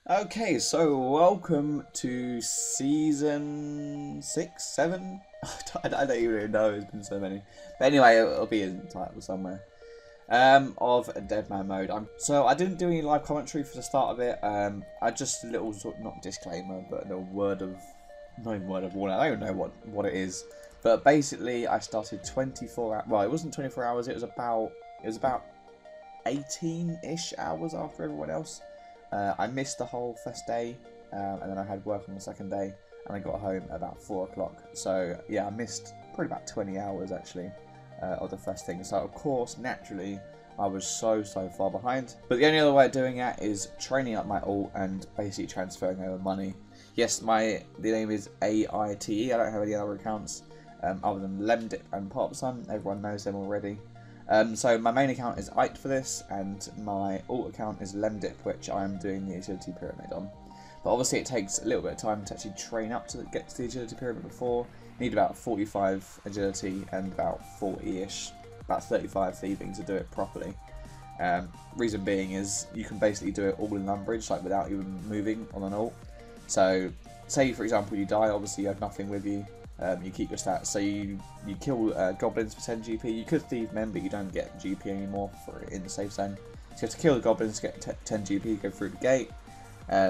Okay, so welcome to season 6, 7? I don't even know, there's been so many. But anyway, it'll be in the title somewhere. Of Dead Man Mode. So I didn't do any live commentary for the start of it. I just a little sort of, not disclaimer, but a little word of, not even word of warning. I don't know what it is. But basically, I started 24 hours. Well, it wasn't 24 hours. It was about 18-ish hours after everyone else. I missed the whole first day, and then I had work on the second day, and I got home at about 4 o'clock. So yeah, I missed probably about 20 hours actually of the first thing. So of course, naturally, I was so far behind. But the only other way of doing that is training up my alt and basically transferring over money. Yes, the name is AITE. I don't have any other accounts other than Lemdip and PotUpSon. Everyone knows them already. So my main account is IT for this, and my alt account is Lemdip, which I am doing the agility pyramid on. But obviously it takes a little bit of time to actually train up to get to the agility pyramid before. You need about 45 agility and about 40-ish, about 35 thieving to do it properly. Reason being is you can basically do it all in Lumbridge, like without even moving on an alt. So say for example you die, obviously you have nothing with you. You keep your stats, so you kill goblins for 10 GP. You could thieve men, but you don't get GP anymore for in the safe zone. So you have to kill the goblins to get 10 GP, go through the gate,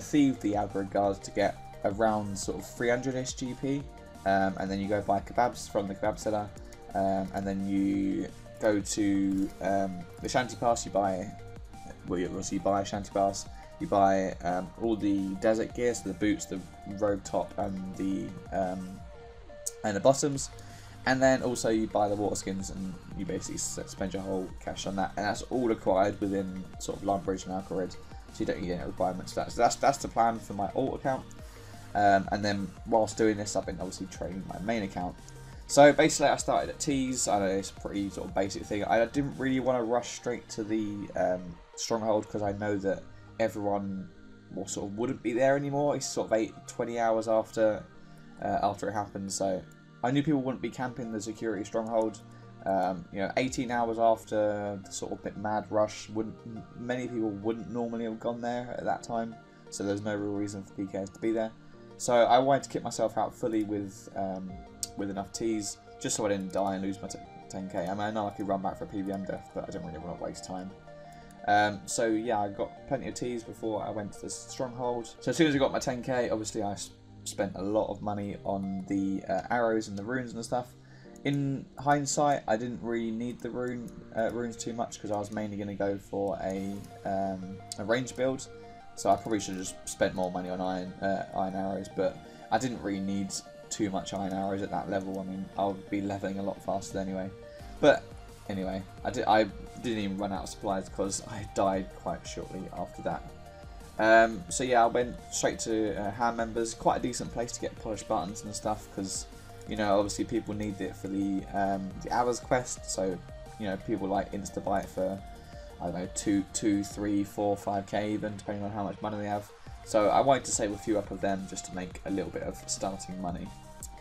thieve the aggro guards to get around sort of 300-ish GP, and then you go buy kebabs from the kebab seller, and then you go to the shanty pass. You buy, well, you obviously buy a shanty pass. You buy all the desert gear, so the boots, the robe top, and the bottoms, and then also you buy the water skins, and you basically spend your whole cash on that, and that's all acquired within sort of Lumbridge and Alcarid, so you don't get any requirements for that. So that's the plan for my alt account, and then whilst doing this I've been obviously training my main account. So basically I started at T's. I know it's a pretty sort of basic thing. I didn't really want to rush straight to the stronghold because I know that everyone sort of wouldn't be there anymore. It's sort of 20 hours after it happened, so I knew people wouldn't be camping the security stronghold. 18 hours after the sort of bit mad rush, many people wouldn't normally have gone there at that time, so there's no real reason for PKs to be there. So I wanted to kit myself out fully with enough Ts, just so I didn't die and lose my 10k. I mean, I know I could run back for a PVM death, but I didn't really want to waste time. So yeah, I got plenty of Ts before I went to the stronghold. So as soon as I got my 10k, obviously I spent a lot of money on the arrows and the runes and stuff. In hindsight, I didn't really need the runes too much because I was mainly going to go for a range build. So I probably should have just spent more money on iron arrows, but I didn't really need too much iron arrows at that level. I mean, I'll be leveling a lot faster anyway. But anyway, I didn't even run out of supplies because I died quite shortly after that. So yeah, I went straight to hand members. Quite a decent place to get polished buttons and stuff because, you know, obviously people need it for the hours quest. So, you know, people like insta buy it for, I don't know, 2, 3, 4, 5k even, depending on how much money they have. So I wanted to save a few up of them just to make a little bit of starting money.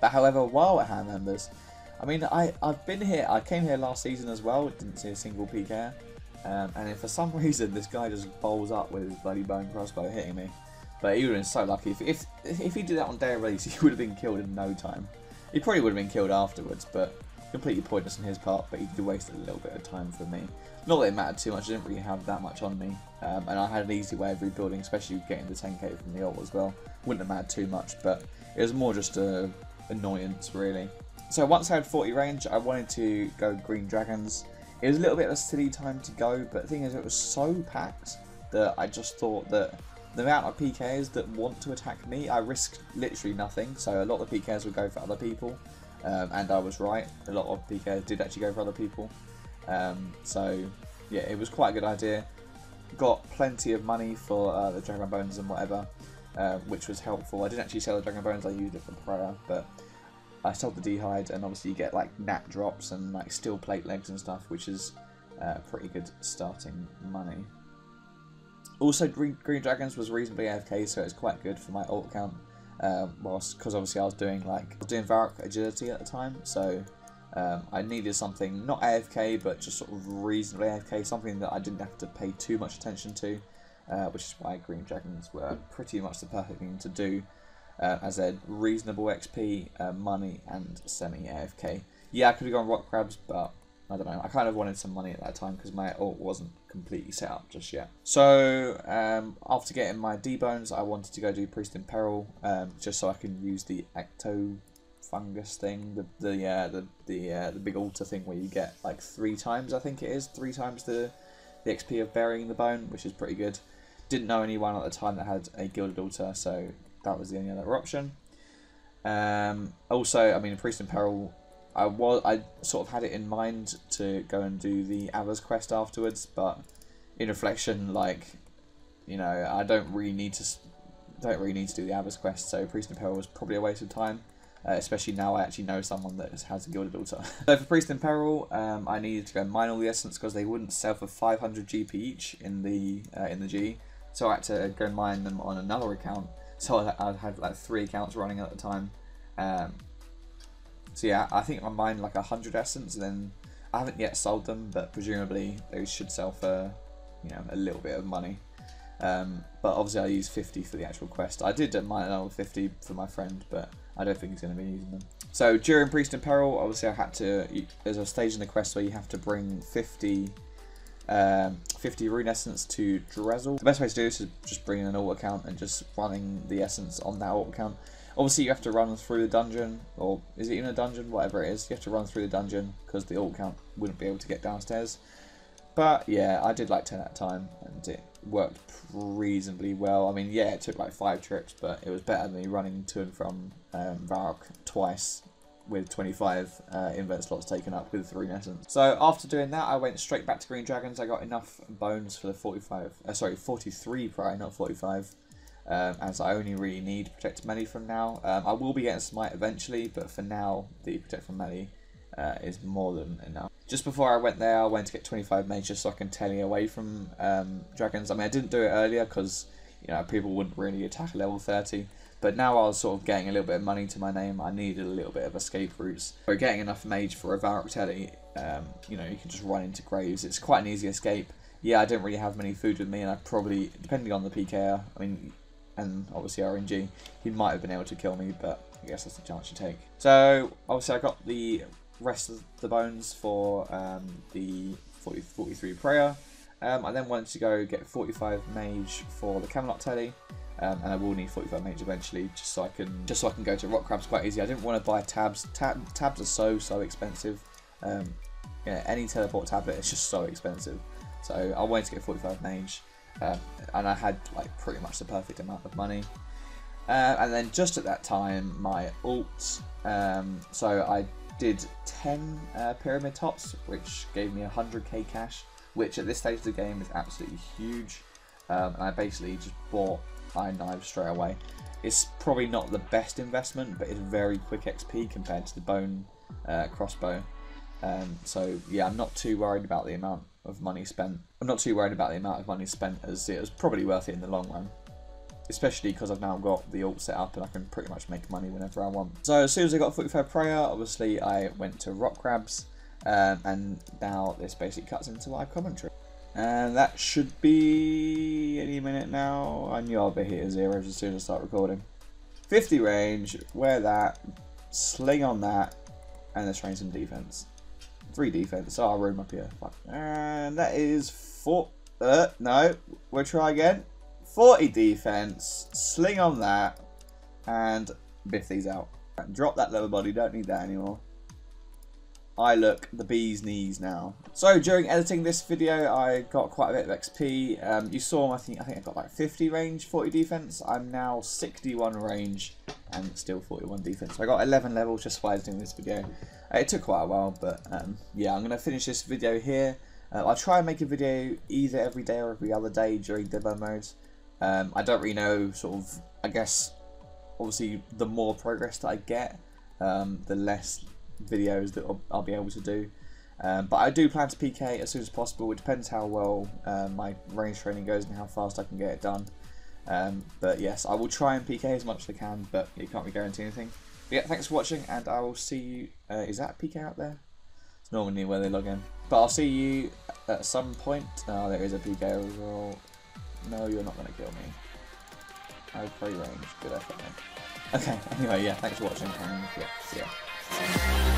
But however, while at hand members, I mean, I've been here. I came here last season as well. Didn't see a single PK. And if for some reason this guy just bowls up with his bloody bone crossbow hitting me, but he would have been so lucky. If he did that on day of release, he would have been killed in no time. He probably would have been killed afterwards, but completely pointless on his part. But he did waste a little bit of time for me. Not that it mattered too much. I didn't really have that much on me, and I had an easy way of rebuilding, especially getting the 10k from the ult as well. Wouldn't have mattered too much, but it was more just a annoyance really. So once I had 40 range, I wanted to go green dragons. It was a little bit of a silly time to go, but the thing is it was so packed that I just thought that the amount of PKs that want to attack me, I risked literally nothing. So a lot of the PKs would go for other people, and I was right. A lot of PKs did actually go for other people. So yeah, it was quite a good idea. Got plenty of money for the dragon bones and whatever, which was helpful. I didn't actually sell the dragon bones, I used it for prayer, but I sold the D-hide, and obviously you get like nat drops and like steel plate legs and stuff, which is pretty good starting money. Also, green dragons was reasonably AFK, so it's quite good for my alt account. Because obviously I was doing Varrock agility at the time, so I needed something not AFK but just sort of reasonably AFK, something that I didn't have to pay too much attention to. which is why green dragons were pretty much the perfect thing to do, as they're reasonable XP, money, and semi-AFK. Yeah, I could have gone rock crabs, but I don't know. I kind of wanted some money at that time because my ult wasn't completely set up just yet. So after getting my D-bones, I wanted to go do priest in peril, just so I can use the ecto fungus thing, the big altar thing where you get like 3 times, I think it is, 3 times the XP of burying the bone, which is pretty good. Didn't know anyone at the time that had a gilded altar, so that was the only other option. Also, I mean, priest in peril, I sort of had it in mind to go and do the Ava's quest afterwards, but in reflection, like, you know, I don't really need to do the Ava's quest, so priest in peril was probably a waste of time, especially now I actually know someone that has a gilded altar. So for priest in peril, I needed to go mine all the essence because they wouldn't sell for 500 GP each in the G, so I had to go mine them on another account. So I had like 3 accounts running at the time. So yeah, I think I mined like 100 essence, and then I haven't yet sold them, but presumably they should sell for, you know, a little bit of money. But obviously I used 50 for the actual quest. I did mine another 50 for my friend, but I don't think he's going to be using them. So during priest in peril, obviously I had to, there's a stage in the quest where you have to bring 50 rune essence to Drezel. The best way to do this is just bringing an alt account and just running the essence on that alt account. Obviously you have to run through the dungeon, or is it even a dungeon? Whatever it is, you have to run through the dungeon because the alt account wouldn't be able to get downstairs. But yeah, I did like 10 at a time and it worked reasonably well. I mean, yeah, it took like 5 trips, but it was better than me running to and from Varrock twice with 25 invert slots taken up with 3 essence. So after doing that, I went straight back to green dragons. I got enough bones for the 43 prior, not 45. As I only really need protect melee from now. I will be getting smite eventually, but for now the protect from melee is more than enough. Just before I went there, I went to get 25 mage just so I can tele away from dragons. I mean, I didn't do it earlier because, you know, people wouldn't really attack level 30. But now I was sort of getting a little bit of money to my name. I needed a little bit of escape routes. So getting enough mage for a Varrock tele, you know, you can just run into graves. It's quite an easy escape. Yeah, I didn't really have many food with me, and I probably, depending on the PKer, I mean, and obviously RNG, he might have been able to kill me, but I guess that's the chance you take. So obviously I got the rest of the bones for the 43 prayer. I then wanted to go get 45 mage for the Camelot tele, and I will need 45 mage eventually, just so I can go to rock crabs quite easy. I didn't want to buy tabs. Tabs are so expensive. Yeah, any teleport tablet is just so expensive. So I wanted to get 45 mage. And I had like pretty much the perfect amount of money, and then just at that time my ult, so I did 10 pyramid tops, which gave me 100k cash, which at this stage of the game is absolutely huge, and I basically just bought iron knives straight away. It's probably not the best investment, but it's very quick XP compared to the bone crossbow. So yeah, I'm not too worried about the amount of money spent. I'm not too worried about the amount of money spent, as it was probably worth it in the long run. Especially because I've now got the ult set up and I can pretty much make money whenever I want. So as soon as I got 45 prayer, obviously I went to rock crabs, and now this basically cuts into my commentary. And that should be any minute now. I knew I'll be hitting zeros as soon as I start recording. 50 range, wear that, sling on that, and let's train some defense. 3 defense. Oh, I'll roam up here. Fuck. And that is 4. No, we'll try again. 40 defense. Sling on that, and biff these out. Drop that lower body. Don't need that anymore. I look the bee's knees now. So during editing this video, I got quite a bit of XP. You saw, I think I got like 50 range, 40 defense. I'm now 61 range and still 41 defense. So I got 11 levels just while I was doing this video. It took quite a while, but yeah, I'm going to finish this video here. I'll try and make a video either every day or every other day during demo modes. I don't really know, sort of, I guess, obviously the more progress that I get, the less videos that I'll be able to do. But I do plan to PK as soon as possible. It depends how well my range training goes and how fast I can get it done. But yes, I will try and PK as much as I can, but you can't really guarantee anything. But yeah, thanks for watching, and I will see you. Is that a PK out there? It's normally where they log in. But I'll see you at some point. Oh, there is a PK overall. No, you're not going to kill me. I have free range. Good effort, mate. Okay, anyway, yeah, thanks for watching, and yeah, see ya.